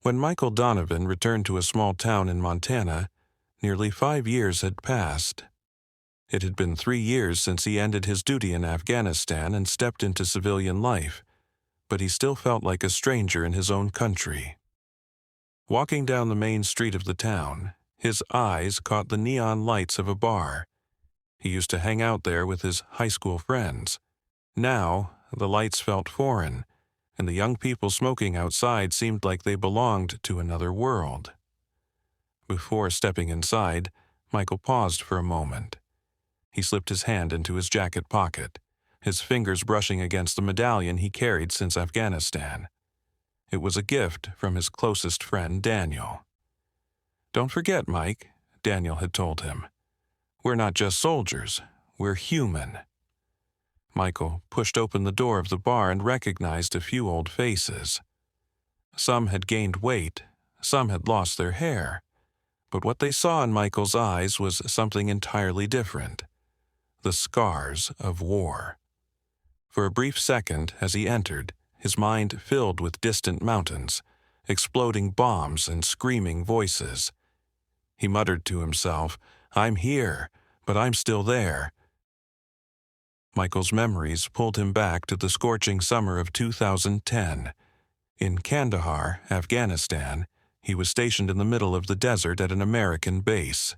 When Michael Donovan returned to a small town in Montana, nearly 5 years had passed. It had been 3 years since he ended his duty in Afghanistan and stepped into civilian life, but he still felt like a stranger in his own country. Walking down the main street of the town, his eyes caught the neon lights of a bar. He used to hang out there with his high school friends. Now, the lights felt foreign, and the young people smoking outside seemed like they belonged to another world. Before stepping inside, Michael paused for a moment. He slipped his hand into his jacket pocket, his fingers brushing against the medallion he carried since Afghanistan. It was a gift from his closest friend, Daniel. "Don't forget, Mike," Daniel had told him. "We're not just soldiers, we're human." Michael pushed open the door of the bar and recognized a few old faces. Some had gained weight, some had lost their hair, but what they saw in Michael's eyes was something entirely different: the scars of war. For a brief second, as he entered, his mind filled with distant mountains, exploding bombs and screaming voices. He muttered to himself, "I'm here, but I'm still there." Michael's memories pulled him back to the scorching summer of 2010. In Kandahar, Afghanistan, he was stationed in the middle of the desert at an American base.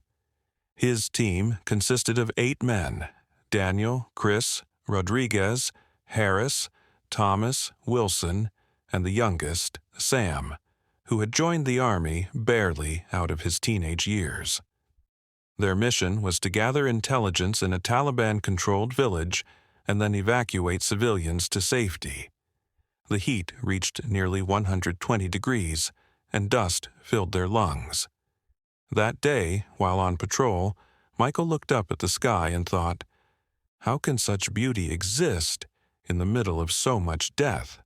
His team consisted of 8 men: Daniel, Chris, Rodriguez, Harris, Thomas, Wilson, and the youngest, Sam, who had joined the Army barely out of his teenage years. Their mission was to gather intelligence in a Taliban-controlled village and then evacuate civilians to safety. The heat reached nearly 120 degrees, and dust filled their lungs. That day, while on patrol, Michael looked up at the sky and thought, "How can such beauty exist in the middle of so much death?"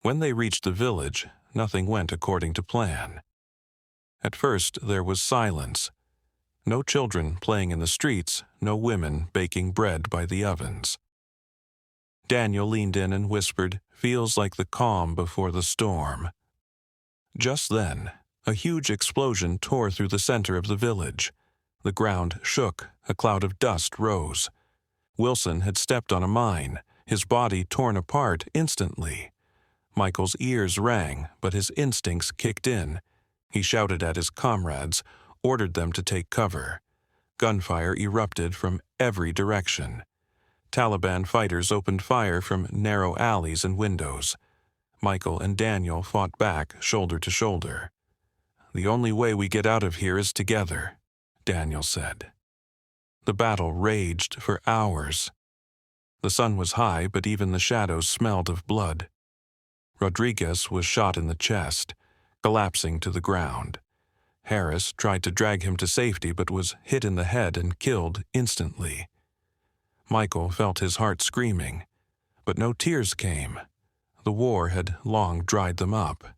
When they reached the village, nothing went according to plan. At first, there was silence. No children playing in the streets, no women baking bread by the ovens. Daniel leaned in and whispered, "Feels like the calm before the storm." Just then, a huge explosion tore through the center of the village. The ground shook, a cloud of dust rose. Wilson had stepped on a mine, his body torn apart instantly. Michael's ears rang, but his instincts kicked in. He shouted at his comrades, ordered them to take cover. Gunfire erupted from every direction. Taliban fighters opened fire from narrow alleys and windows. Michael and Daniel fought back, shoulder to shoulder. "The only way we get out of here is together," Daniel said. The battle raged for hours. The sun was high, but even the shadows smelled of blood. Rodriguez was shot in the chest, collapsing to the ground. Harris tried to drag him to safety but was hit in the head and killed instantly. Michael felt his heart screaming, but no tears came. The war had long dried them up.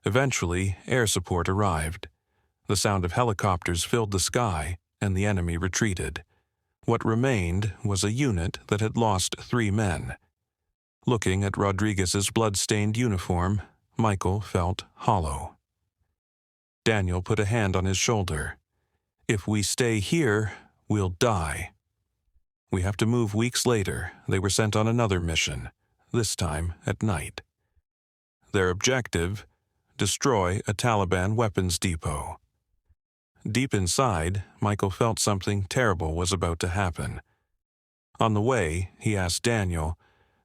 Eventually, air support arrived. The sound of helicopters filled the sky, and the enemy retreated. What remained was a unit that had lost 3 men. Looking at Rodriguez's blood-stained uniform, Michael felt hollow. Daniel put a hand on his shoulder. "If we stay here, we'll die." We have to move. Weeks later, they were sent on another mission, this time at night. Their objective: destroy a Taliban weapons depot. Deep inside, Michael felt something terrible was about to happen. On the way, he asked Daniel,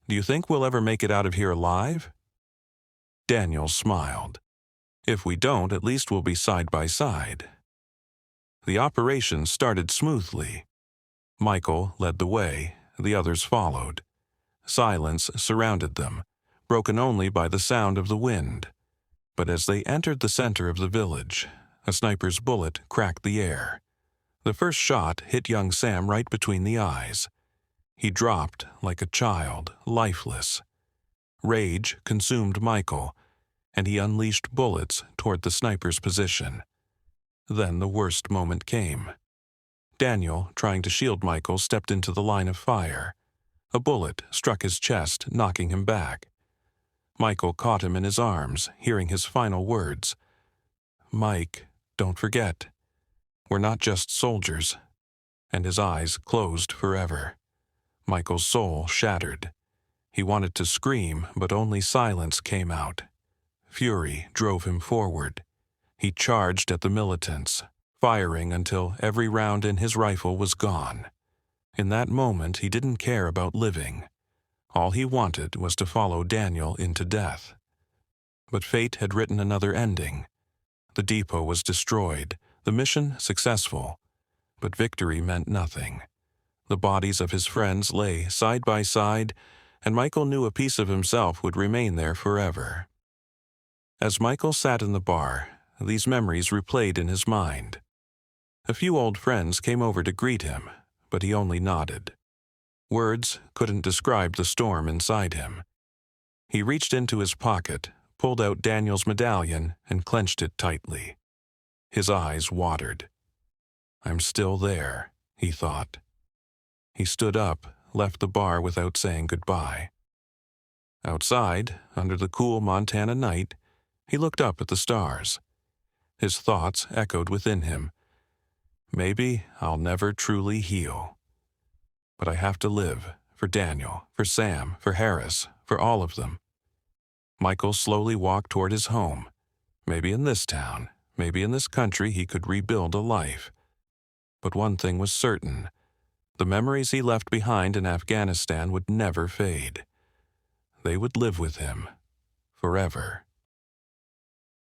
"Do you think we'll ever make it out of here alive?" Daniel smiled. "If we don't, at least we'll be side by side." The operation started smoothly. Michael led the way, the others followed. Silence surrounded them, broken only by the sound of the wind. But as they entered the center of the village, a sniper's bullet cracked the air. The first shot hit young Sam right between the eyes. He dropped like a child, lifeless. Rage consumed Michael, and he unleashed bullets toward the sniper's position. Then the worst moment came. Daniel, trying to shield Michael, stepped into the line of fire. A bullet struck his chest, knocking him back. Michael caught him in his arms, hearing his final words. "Mike, don't forget. We're not just soldiers." And his eyes closed forever. Michael's soul shattered. He wanted to scream, but only silence came out. Fury drove him forward. He charged at the militants, firing until every round in his rifle was gone. In that moment, he didn't care about living. All he wanted was to follow Daniel into death. But fate had written another ending. The depot was destroyed, the mission successful, but victory meant nothing. The bodies of his friends lay side by side, and Michael knew a piece of himself would remain there forever. As Michael sat in the bar, these memories replayed in his mind. A few old friends came over to greet him, but he only nodded. Words couldn't describe the storm inside him. He reached into his pocket, pulled out Daniel's medallion, and clenched it tightly. His eyes watered. "I'm still there," he thought. He stood up, left the bar without saying goodbye. Outside, under the cool Montana night, he looked up at the stars. His thoughts echoed within him. Maybe I'll never truly heal. But I have to live, for Daniel, for Sam, for Harris, for all of them. Michael slowly walked toward his home. Maybe in this town, maybe in this country he could rebuild a life. But one thing was certain. The memories he left behind in Afghanistan would never fade. They would live with him forever.